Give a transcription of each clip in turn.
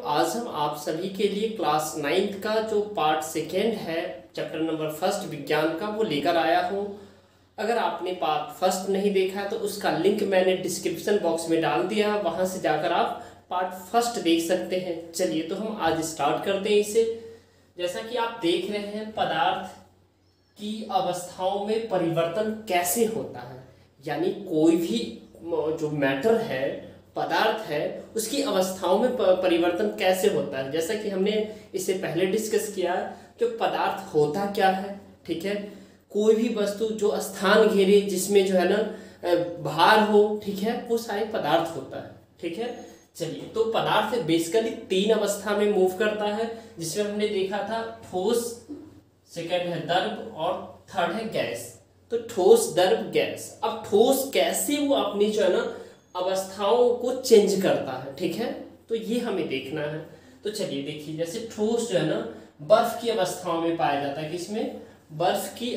आज हम आप सभी के लिए क्लास 9th का जो पार्ट सेकेंड है चैप्टर नंबर फर्स्ट विज्ञान का वो लेकर आया हूँ। अगर आपने पार्ट फर्स्ट नहीं देखा है तो उसका लिंक मैंने डिस्क्रिप्शन बॉक्स में डाल दिया, वहाँ से जाकर आप पार्ट फर्स्ट देख सकते हैं। चलिए तो हम आज स्टार्ट करते हैं इसे। जैसा कि आप देख रहे हैं पदार्थ की अवस्थाओं में परिवर्तन कैसे होता है, यानी कोई भी जो मैटर है, पदार्थ है, उसकी अवस्थाओं में परिवर्तन कैसे होता है। जैसा कि हमने इससे पहले डिस्कस किया कि पदार्थ होता क्या है, ठीक है। कोई भी वस्तु जो स्थान घेरे, जिसमें जो है ना भार हो, ठीक है, वो सारे पदार्थ होता है, ठीक है। चलिए तो पदार्थ बेसिकली 3 अवस्था में मूव करता है, जिसमें हमने देखा था ठोस, सेकंड है द्रव और थर्ड है गैस। तो ठोस, द्रव, गैस। अब ठोस कैसे वो अपनी जो है ना अवस्थाओं को चेंज करता है, ठीक है, तो ये हमें देखना है। तो चलिए देखिए, जैसे ठोस जो है ना बर्फ की अवस्थाओं में पाया जाता है। किसमें? बर्फ की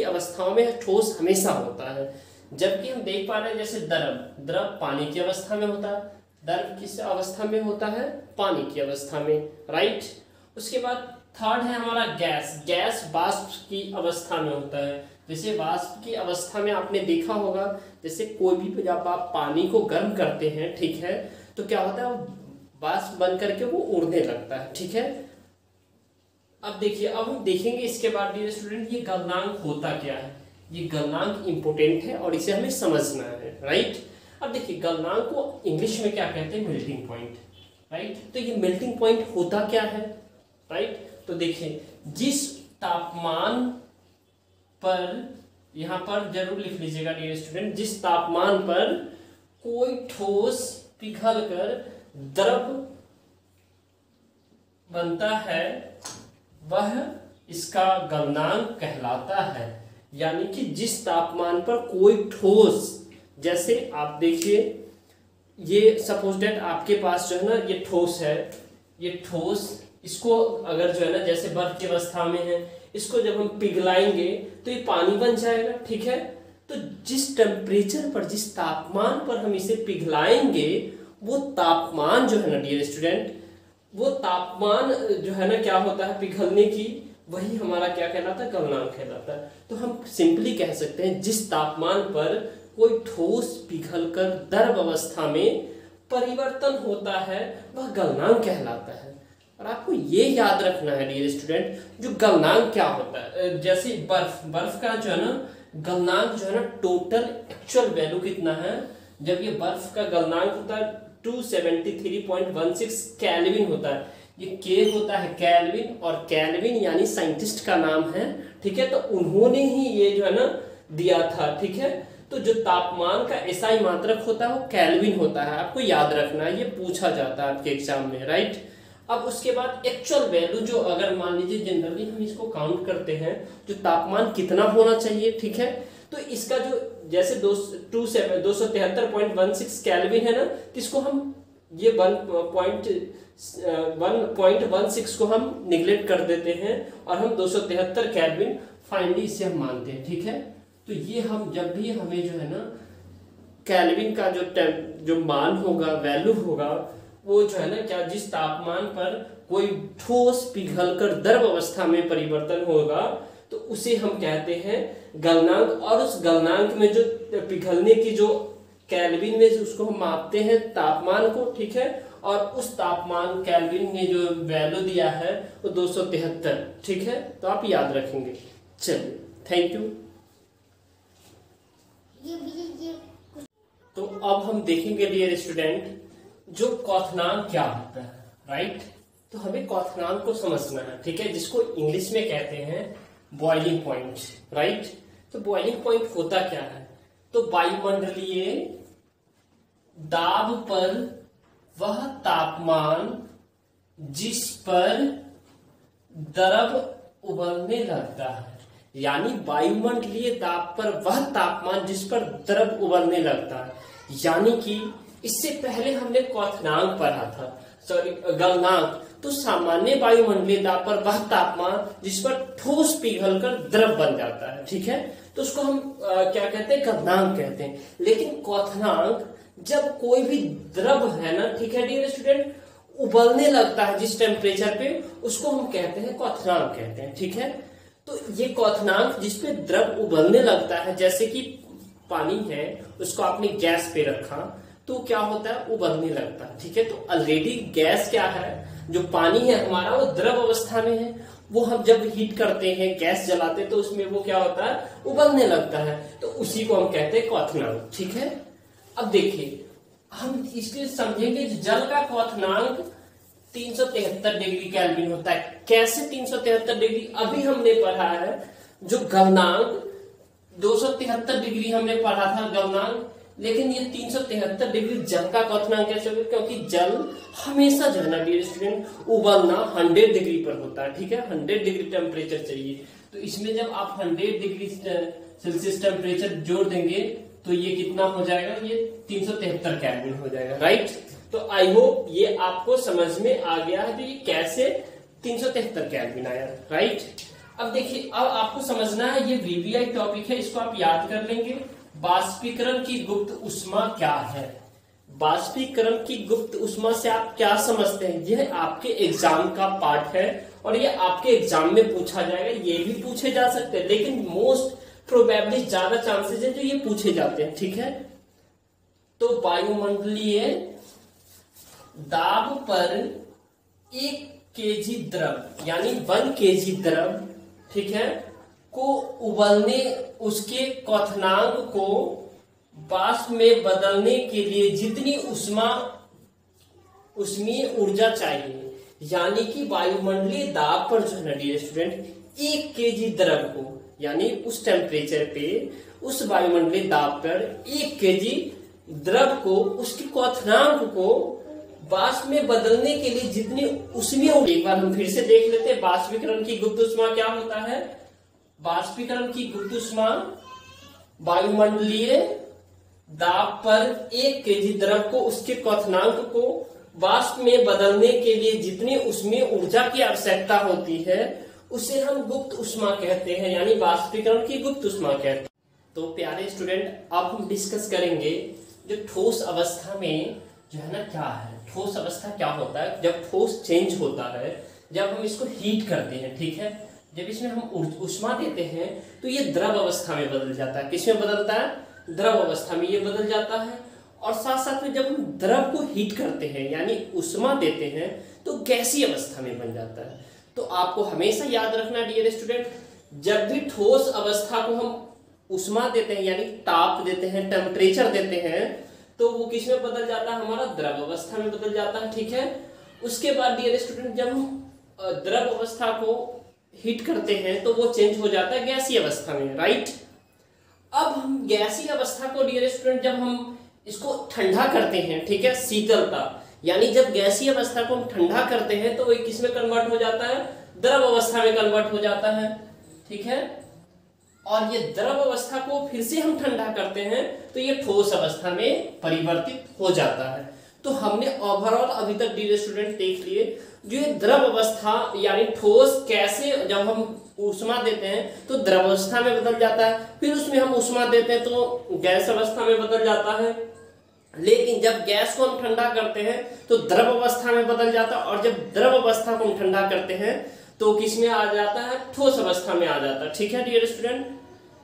अवस्थाओं में ठोस हमेशा होता है। जबकि हम देख पा रहे हैं जैसे द्रव पानी की अवस्था में होता है, द्रव किस अवस्था में होता है? पानी की अवस्था में, राइट। उसके बाद थर्ड है हमारा गैस वाष्प की अवस्था में होता है। जैसे वाष्प की अवस्था में आपने देखा होगा, जैसे कोई भी जब आप पानी को गर्म करते हैं, ठीक है, तो क्या होता है, वाष्प बन करके वो उड़ने लगता है, ठीक है। अब देखिए, अब हम देखेंगे इसके बाद डियर स्टूडेंट ये गलनांक होता क्या है। ये गलनांक इंपोर्टेंट है और इसे हमें समझना है, राइट। अब देखिए गलनांक को इंग्लिश में क्या कहते हैं? Melting point, right. तो ये मेल्टिंग पॉइंट होता क्या है, राइट। तो देखिए, जिस तापमान पर, यहां पर जरूर लिख लीजिएगा डियर स्टूडेंट, जिस तापमान पर कोई ठोस पिघलकर द्रव बनता है वह इसका गलनांक कहलाता है। यानी कि जिस तापमान पर कोई ठोस, जैसे आप देखिए ये सपोज दैट आपके पास जो है ना ये ठोस है, ये ठोस, इसको अगर जो है ना जैसे बर्फ की अवस्था में है, इसको जब हम पिघलाएंगे तो ये पानी बन जाएगा, ठीक है। तो जिस टेम्परेचर पर, जिस तापमान पर हम इसे पिघलाएंगे, वो तापमान जो है ना डियर स्टूडेंट, वो तापमान जो है ना क्या होता है पिघलने की, वही हमारा क्या कहलाता है? गलनांक कहलाता है। तो हम सिंपली कह सकते हैं जिस तापमान पर कोई ठोस पिघलकर द्रव अवस्था में परिवर्तन होता है वह गलनांक कहलाता है। और आपको ये याद रखना है डियर स्टूडेंट, जो गलनांक क्या होता है। जैसे बर्फ का जो है ना गलनांक जो है ना टोटल एक्चुअल वैल्यू कितना है, जब ये बर्फ का गलनांक होता है 273.16 केल्विन होता है। ये के होता है केल्विन, और केल्विन यानी साइंटिस्ट का नाम है, ठीक है। तो उन्होंने ही ये जो है ना दिया था, ठीक है। तो जो तापमान का एसआई मात्रक होता है वो केल्विन होता है, आपको याद रखना है, ये पूछा जाता है आपके एग्जाम में, राइट। अब उसके बाद एक्चुअल वैल्यू, जो अगर मान लीजिए जनरली हम इसको काउंट करते हैं, जो तापमान कितना होना चाहिए, ठीक है, तो इसका जो जैसे 273.16 केल्विन है ना, तो इसको हम ये 1.16 को हम निगलेक्ट कर देते हैं और हम 273 केल्विन फाइनली इसे हम मानते हैं, ठीक है। तो ये हम जब भी हमें जो है ना केल्विन का जो मान होगा, वैल्यू होगा, वो जो है ना क्या, जिस तापमान पर कोई ठोस पिघलकर द्रव अवस्था में परिवर्तन होगा तो उसे हम कहते हैं गलनांक। और उस गलनांक में जो पिघलने की जो केल्विन में उसको हम मापते हैं तापमान को, ठीक है। और उस तापमान केल्विन ने जो वैल्यू दिया है वो 273, ठीक है। तो आप याद रखेंगे। चलिए, थैंक यू। तो अब हम देखेंगे डियर स्टूडेंट जो क्वथनांक क्या होता है, राइट। तो हमें क्वथनांक को समझना है, ठीक है, जिसको इंग्लिश में कहते हैं बॉइलिंग पॉइंट, राइट। तो बॉइलिंग पॉइंट होता क्या है? तो वायुमंडलीय दाब पर वह तापमान जिस पर द्रव उबलने लगता है, यानी वायुमंडलीय दाब पर वह तापमान जिस पर द्रव उबलने लगता है। यानी कि इससे पहले हमने क्वथनांक पढ़ा था, सॉरी गलनांक। तो सामान्य वायुमंडलीय दाब पर वह तापमान जिस पर ठोस पिघलकर द्रव बन जाता है, ठीक है, तो उसको हम क्या कहते हैं? गलनांक कहते हैं। लेकिन क्वथनांक जब कोई भी द्रव है ना, ठीक है डियर स्टूडेंट, उबलने लगता है जिस टेम्परेचर पे, उसको हम कहते हैं क्वथनांक कहते हैं। ठीक है, तो ये क्वथनांक जिसपे द्रव उबलने लगता है, जैसे कि पानी है उसको आपने गैस पे रखा तो क्या होता है, उबलने लगता है। ठीक है, तो ऑलरेडी गैस क्या है, जो पानी है हमारा वो द्रव अवस्था में है, वो हम जब हीट करते हैं, गैस जलाते हैं तो उसमें वो क्या होता है, उबलने लगता है, तो उसी को हम कहते हैं क्वथनांक। ठीक है, अब देखिए हम इसलिए समझेंगे जल का क्वथनांक 373 डिग्री केल्विन होता है। कैसे 373 डिग्री, अभी हमने पढ़ा है जो गलनांक 273 डिग्री हमने पढ़ा था गलनांक, लेकिन ये 373 डिग्री जल का क्वथनांक कैसे होगा, क्योंकि जल हमेशा जो है ना डियर स्टूडेंट उबलना 100 डिग्री पर होता है। ठीक है, 100 डिग्री टेम्परेचर चाहिए, तो इसमें जब आप 100 डिग्री सेल्सियस टेम्परेचर जोड़ देंगे तो ये कितना हो जाएगा, ये 373 केल्विन हो जाएगा। राइट, तो आई होप ये आपको समझ में आ गया है, तो ये कैसे 373 केल्विन आया। राइट, अब देखिए अब आपको समझना है, ये वीवीआई टॉपिक है, इसको आप याद कर लेंगे। बाष्पीकरण की गुप्त ऊष्मा क्या है, बाष्पीकरण की गुप्त ऊष्मा से आप क्या समझते हैं, यह आपके एग्जाम का पार्ट है और ये आपके एग्जाम में पूछा जाएगा। ये भी पूछे जा सकते हैं, लेकिन मोस्ट प्रोबेबली ज्यादा चांसेस है जो ये पूछे जाते हैं। ठीक है, तो वायुमंडलीय दाब पर 1 केजी द्रव यानी 1 केजी द्रव, ठीक है, को उबलने, उसके क्वथनांक को वाष्प में बदलने के लिए जितनी ऊष्मीय ऊर्जा चाहिए, यानी कि वायुमंडलीय दाब पर जो है ना डियर स्टूडेंट 1 केजी द्रव को, यानी उस टेम्परेचर पे, उस वायुमंडलीय दाब पर 1 केजी द्रव को, उसके क्वथनांक को वाष्प में बदलने के लिए जितनी ऊष्मीय, एक बार हम फिर से देख लेते हैं बाष्पीकरण की गुप्त ऊष्मा क्या होता है। बाष्पीकरण की गुप्त ऊष्मा वायुमंडलीय दाब पर 1 केजी द्रव को, उसके क्वथनांक को वाष्प में बदलने के लिए जितनी ऊष्मीय ऊर्जा की आवश्यकता होती है उसे हम गुप्त ऊष्मा कहते हैं, यानी बाष्पीकरण की गुप्त ऊष्मा कहते हैं। तो प्यारे स्टूडेंट, अब हम डिस्कस करेंगे जो ठोस अवस्था में जो है ना क्या है, ठोस अवस्था क्या होता है, जब ठोस चेंज होता है, जब हम इसको हीट करते हैं। ठीक है, जब इसमें हम ऊष्मा देते हैं तो ये द्रव अवस्था में बदल जाता है। किसमें बदलता है, द्रव अवस्था में ये बदल जाता है। और साथ साथ में जब हम द्रव को हीट करते हैं यानी ऊष्मा देते हैं तो गैसीय अवस्था में बन जाता है। तो आपको हमेशा याद रखना डियर स्टूडेंट, जब भी ठोस अवस्था को हम ऊष्मा देते हैं यानी ताप देते हैं, टेम्परेचर देते हैं, तो वो किस में बदल जाता है, हमारा द्रव अवस्था में बदल जाता है। ठीक है, उसके बाद डियर स्टूडेंट जब हम द्रव अवस्था को हीट करते हैं तो वो चेंज हो जाता है गैसीय अवस्था में। राइट, अब हम गैसीय अवस्था को डियर स्टूडेंट जब हम इसको ठंडा करते हैं, ठीक है, शीतलता, यानी जब गैसीय अवस्था को हम ठंडा करते हैं तो वो किस में कन्वर्ट हो जाता है, द्रव अवस्था में कन्वर्ट हो जाता है। ठीक है, और ये द्रव अवस्था को फिर से हम ठंडा करते हैं तो ये ठोस अवस्था में परिवर्तित हो जाता है। तो हमने ओवरऑल अभी तक डियर स्टूडेंट देख लिए जो ये द्रव अवस्था यानी ठोस कैसे, जब हम ऊष्मा देते हैं तो द्रव अवस्था में बदल जाता है, फिर उसमें हम ऊष्मा देते हैं तो गैस अवस्था में बदल जाता है, लेकिन जब गैस को हम ठंडा करते हैं तो द्रव अवस्था में बदल जाता है, और जब द्रव अवस्था को हम ठंडा करते हैं तो किस में आ जाता है, ठोस अवस्था में आ जाता है। ठीक है डियर स्टूडेंट,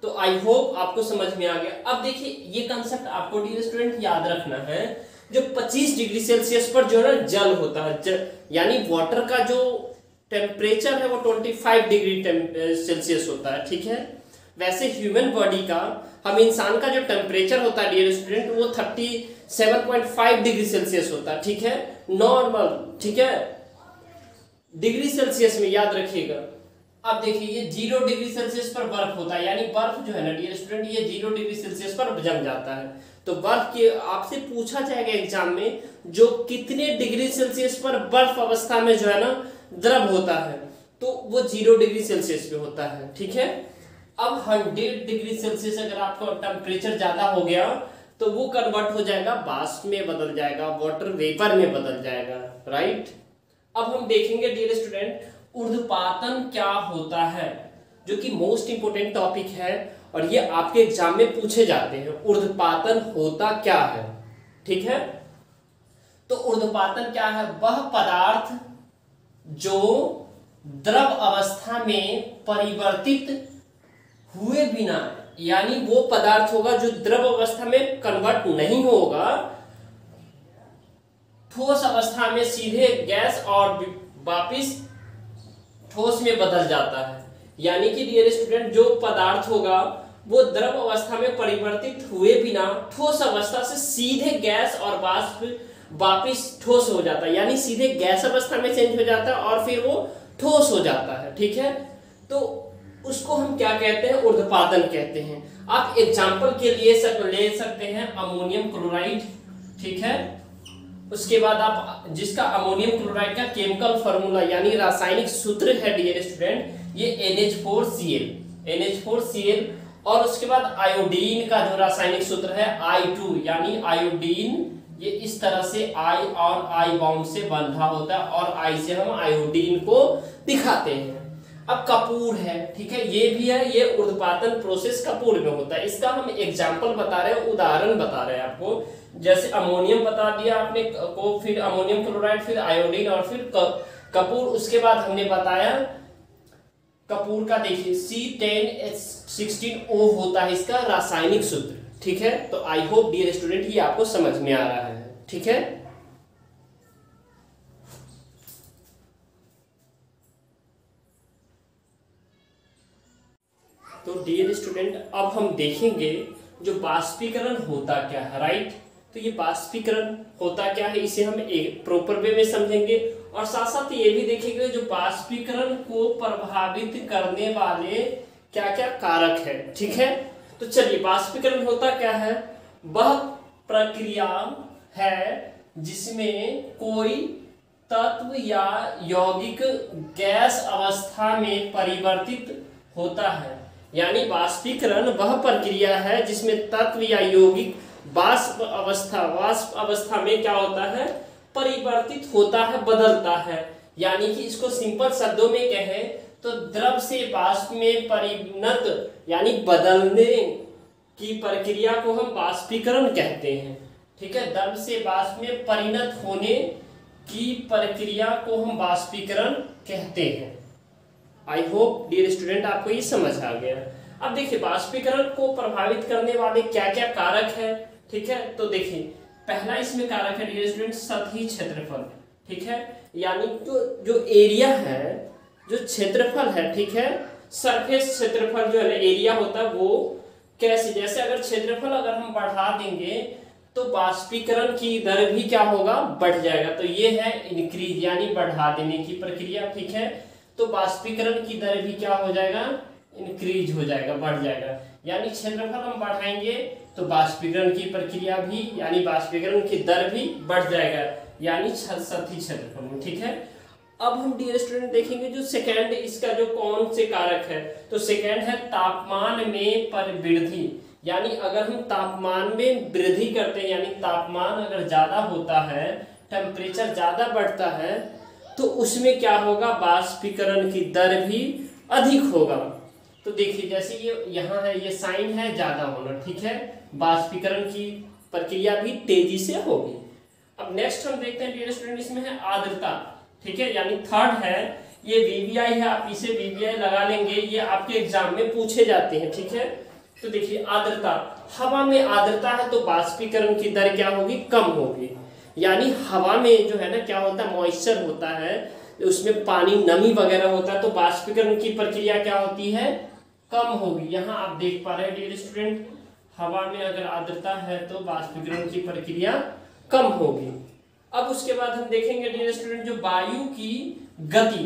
तो आई होप आपको समझ में आ गया। अब देखिए ये कंसेप्ट आपको डियर स्टूडेंट याद रखना है, जो 25 डिग्री सेल्सियस पर जो है ना जल होता है, यानी वाटर का जो टेम्परेचर है वो 25 डिग्री सेल्सियस होता है। ठीक है, वैसे ह्यूमन बॉडी का, हम इंसान का जो टेम्परेचर होता है डियर स्टूडेंट वो 37.5 डिग्री सेल्सियस होता है। ठीक है, नॉर्मल, ठीक है, डिग्री सेल्सियस में याद रखिएगा। अब देखिए ये 0 डिग्री सेल्सियस पर बर्फ होता है, यानी बर्फ जो है ना डियर स्टूडेंट ये 0 डिग्री सेल्सियस पर जम जाता है। तो बर्फ के आपसे पूछा जाएगा एग्जाम में जो कितने डिग्री सेल्सियस पर बर्फ अवस्था में जो है ना द्रव होता है, तो वो 0 डिग्री सेल्सियस पे होता है। ठीक है, अब 100 डिग्री सेल्सियस अगर आपका टेम्परेचर ज्यादा हो गया तो वो कन्वर्ट हो जाएगा वाष्प में बदल जाएगा, वाटर वेपर में बदल जाएगा। राइट, अब हम देखेंगे डियर स्टूडेंट ऊर्ध्वपातन क्या होता है, जो कि मोस्ट इंपोर्टेंट टॉपिक है और ये आपके एग्जाम में पूछे जाते हैं। ऊर्ध्वपातन होता क्या है, ठीक है, तो ऊर्ध्वपातन क्या है? वह पदार्थ जो द्रव अवस्था में परिवर्तित हुए बिना, यानी वो पदार्थ होगा जो द्रव अवस्था में कन्वर्ट नहीं होगा, ठोस अवस्था में सीधे गैस और वापिस ठोस में बदल जाता है। यानी कि डियर स्टूडेंट, जो पदार्थ होगा वो द्रव अवस्था में परिवर्तित हुए बिना ठोस अवस्था से सीधे गैस और वाष्प वापिस ठोस हो जाता है, यानी सीधे गैस अवस्था में चेंज हो जाता है और फिर वो ठोस हो जाता है। ठीक है, तो उसको हम क्या कहते हैं? ऊर्ध्वपातन कहते हैं। आप एग्जाम्पल के लिए ले सकते हैं अमोनियम क्लोराइड। ठीक है, उसके बाद आप जिसका अमोनियम क्लोराइड का केमिकल फार्मूला यानी रासायनिक सूत्र है डियर स्टूडेंट, ये NH4Cl, और उसके बाद आयोडीन का जो रासायनिक सूत्र है I2, यानी आयोडीन ये इस तरह से I और I बाउंड से बंधा होता है और I से हम आयोडीन को दिखाते हैं। अब कपूर है, ठीक है, ये भी है, ये ऊर्ध्वपातन प्रोसेस कपूर में होता है। इसका हम एग्जांपल बता रहे हैं, उदाहरण बता रहे हैं आपको। जैसे अमोनियम बता दिया आपने को, फिर अमोनियम क्लोराइड, फिर आयोडीन और फिर कपूर। उसके बाद हमने बताया कपूर का, देखिए C10H16O होता है इसका रासायनिक सूत्र। ठीक है, तो आई होप डियर स्टूडेंट ये आपको समझ में आ रहा है। ठीक है, तो डियर स्टूडेंट अब हम देखेंगे जो बाष्पीकरण होता क्या है। राइट, तो ये बाष्पीकरण होता क्या है इसे हम एक प्रॉपर वे में समझेंगे और साथ साथ ये भी देखेंगे जो बाष्पीकरण को प्रभावित करने वाले क्या क्या कारक है। ठीक है, तो चलिए बाष्पीकरण होता क्या है? वह प्रक्रिया है जिसमें कोई तत्व या यौगिक गैस अवस्था में परिवर्तित होता है। यानी बाष्पीकरण वह प्रक्रिया है जिसमें तत्व या यौगिक वाष्प अवस्था में क्या होता है? परिवर्तित होता है, बदलता है। यानी कि इसको सिंपल शब्दों में कहें तो द्रव से वाष्प में परिणत यानी बदलने की प्रक्रिया को हम बाष्पीकरण कहते हैं। ठीक है, द्रव से वाष्प में परिणत होने की प्रक्रिया को हम बाष्पीकरण कहते हैं। आई होप डियर स्टूडेंट आपको ये समझ आ गया। अब देखिए बाष्पीकरण को प्रभावित करने वाले क्या क्या कारक है। ठीक है, तो देखिए पहला इसमें कारक है डियर स्टूडेंट सतही क्षेत्रफल। ठीक है, यानी जो एरिया है, जो क्षेत्रफल है, ठीक है, सरफेस क्षेत्रफल जो है एरिया होता है, वो कैसे, जैसे अगर क्षेत्रफल अगर हम बढ़ा देंगे तो बाष्पीकरण की दर भी क्या होगा? बढ़ जाएगा। तो ये है इंक्रीज यानी बढ़ा देने की प्रक्रिया। ठीक है, तो बाष्पीकरण की दर भी क्या हो जाएगा? इंक्रीज हो जाएगा, बढ़ जाएगा। यानी क्षेत्रफल हम बढ़ाएंगे तो बाष्पीकरण की प्रक्रिया भी यानी बाष्पीकरण की दर भी बढ़ जाएगा, यानी सतही क्षेत्रफल। ठीक है, अब हम डियर स्टूडेंट देखेंगे जो सेकेंड इसका जो कौन से कारक है, तो सेकेंड है तापमान में परिवृद्धि। यानी अगर हम तापमान में वृद्धि करते हैं, यानी तापमान अगर ज्यादा होता है, टेम्परेचर ज्यादा बढ़ता है, तो उसमें क्या होगा? बाष्पीकरण की दर भी अधिक होगा। तो देखिए जैसे ये यहाँ है, ये साइन है ज्यादा होना। ठीक है, बाष्पीकरण की प्रक्रिया भी तेजी से होगी। अब नेक्स्ट हम देखते हैं डियर स्टूडेंट, इसमें है आर्द्रता। ठीक है, यानी थर्ड है, ये VBI है, आप इसे VBI लगा लेंगे, ये आपके एग्जाम में पूछे जाते हैं। ठीक है, तो देखिए आर्द्रता, हवा में आर्द्रता है तो बाष्पीकरण की दर क्या होगी? कम होगी। यानी हवा में जो है ना क्या होता है? मॉइस्चर होता है, उसमें पानी नमी वगैरह होता है, तो बाष्पीकरण की प्रक्रिया क्या होती है? कम होगी। यहाँ आप देख पा रहे हैं डियर स्टूडेंट, हवा में अगर आर्द्रता है तो बाष्पीकरण की प्रक्रिया कम होगी। अब उसके बाद हम देखेंगे डियर स्टूडेंट जो वायु की गति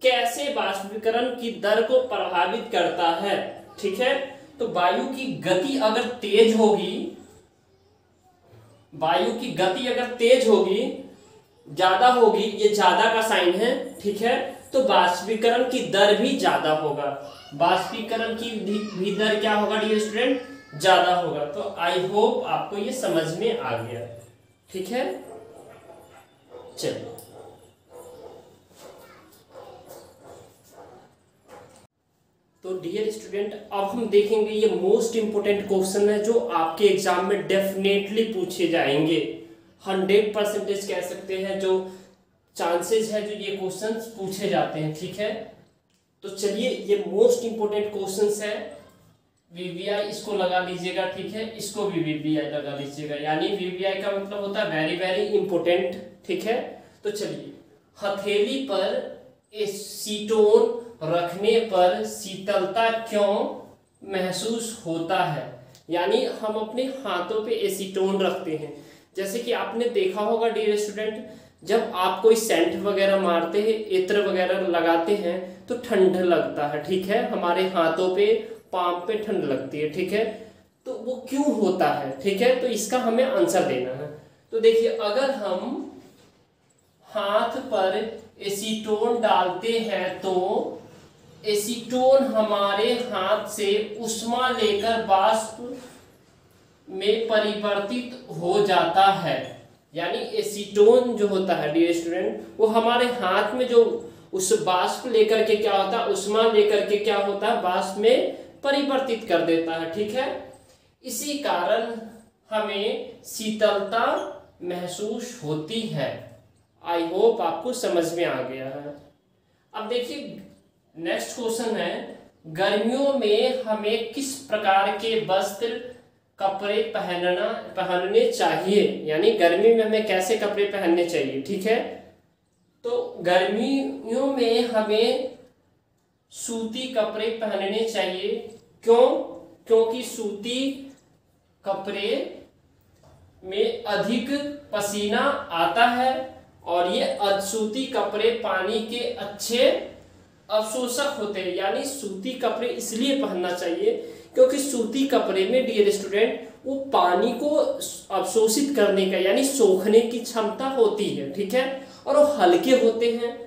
कैसे बाष्पीकरण की दर को प्रभावित करता है। ठीक है, तो वायु की गति अगर तेज होगी, वायु की गति अगर तेज होगी, ज्यादा होगी, ये ज्यादा का साइन है। ठीक है, तो बाष्पीकरण की दर भी ज्यादा होगा। बाष्पीकरण की भी दर क्या होगा डियर स्टूडेंट? ज्यादा होगा। तो आई होप आपको ये समझ में आ गया। ठीक है, चलिए तो डियर स्टूडेंट अब हम देखेंगे, ये मोस्ट इंपोर्टेंट क्वेश्चन है जो आपके एग्जाम में डेफिनेटली पूछे जाएंगे। 100% कह सकते हैं जो चांसेस है जो ये क्वेश्चंस पूछे जाते हैं। ठीक है, तो चलिए ये मोस्ट इंपोर्टेंट क्वेश्चंस है। वीवीआई इसको लगा लीजिएगा। ठीक है, इसको भी वीवीआई लगा लीजिएगा, यानी वीवीआई का मतलब होता है वेरी वेरी इंपोर्टेंट। ठीक है, तो चलिए, हथेली पर एसीटोन रखने पर शीतलता क्यों महसूस होता है? यानी हम अपने हाथों पे एसीटोन रखते हैं, जैसे कि आपने देखा होगा डियर स्टूडेंट, जब आप कोई सेंट वगैरह मारते हैं, इत्र वगैरह लगाते हैं तो ठंड लगता है। ठीक है, हमारे हाथों पे पाम पे ठंड लगती है। ठीक है, तो वो क्यों होता है? ठीक है, तो इसका हमें आंसर देना है। तो देखिए, अगर हम हाथ पर एसीटोन डालते हैं तो एसीटोन हमारे हाथ से उष्मा लेकर वाष्प में परिवर्तित हो जाता है। यानी एसीटोन जो होता है डियर स्टूडेंट, वो हमारे हाथ में जो उस वाष्प लेकर के क्या होता है, उष्मा लेकर के क्या होता है, वाष्प में परिवर्तित कर देता है। ठीक है, इसी कारण हमें शीतलता महसूस होती है। आई होप आपको समझ में आ गया है। अब देखिए नेक्स्ट क्वेश्चन है, गर्मियों में हमें किस प्रकार के वस्त्र कपड़े पहनने चाहिए? यानी गर्मी में हमें कैसे कपड़े पहनने चाहिए? ठीक है, तो गर्मियों में हमें सूती कपड़े पहनने चाहिए। क्यों? क्योंकि सूती कपड़े में अधिक पसीना आता है और ये सूती कपड़े पानी के अच्छे अवशोषक होते हैं। यानी सूती कपड़े इसलिए पहनना चाहिए क्योंकि सूती कपड़े में डियर स्टूडेंट वो पानी को अवशोषित करने का यानी सोखने की क्षमता होती है। ठीक है, और वो हल्के होते हैं।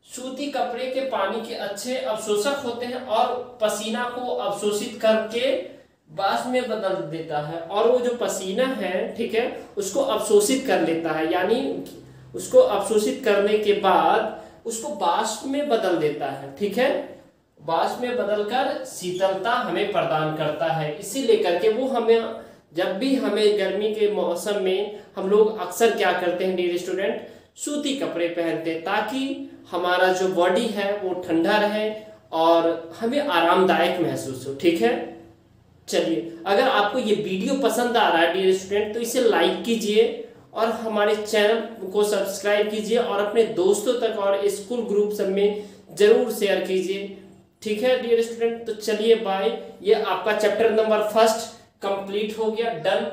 सूती कपड़े के पानी के अच्छे अवशोषक होते हैं और पसीना को अवशोषित करके वाष्प में बदल देता है, और वो जो पसीना है, ठीक है, उसको अवशोषित कर लेता है। यानी उसको अवशोषित करने के बाद उसको वाष्प में बदल देता है। ठीक है, वाष्प में बदलकर शीतलता हमें प्रदान करता है। इसी लेकर के वो हमें, जब भी हमें गर्मी के मौसम में हम लोग अक्सर क्या करते हैं डियर स्टूडेंट, सूती कपड़े पहनते हैं ताकि हमारा जो बॉडी है वो ठंडा रहे और हमें आरामदायक महसूस हो। ठीक है, चलिए, अगर आपको ये वीडियो पसंद आ रहा है डियर स्टूडेंट तो इसे लाइक कीजिए और हमारे चैनल को सब्सक्राइब कीजिए और अपने दोस्तों तक और स्कूल ग्रुप सब में जरूर शेयर कीजिए। ठीक है डियर स्टूडेंट, तो चलिए बाय। ये आपका चैप्टर नंबर 1 कंप्लीट हो गया, डन।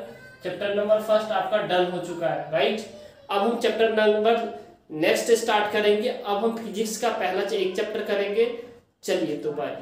चैप्टर नंबर 1 आपका डन हो चुका है, राइट। अब हम चैप्टर नंबर नेक्स्ट स्टार्ट करेंगे। अब हम फिजिक्स का पहला एक चैप्टर करेंगे। चलिए तो बाय।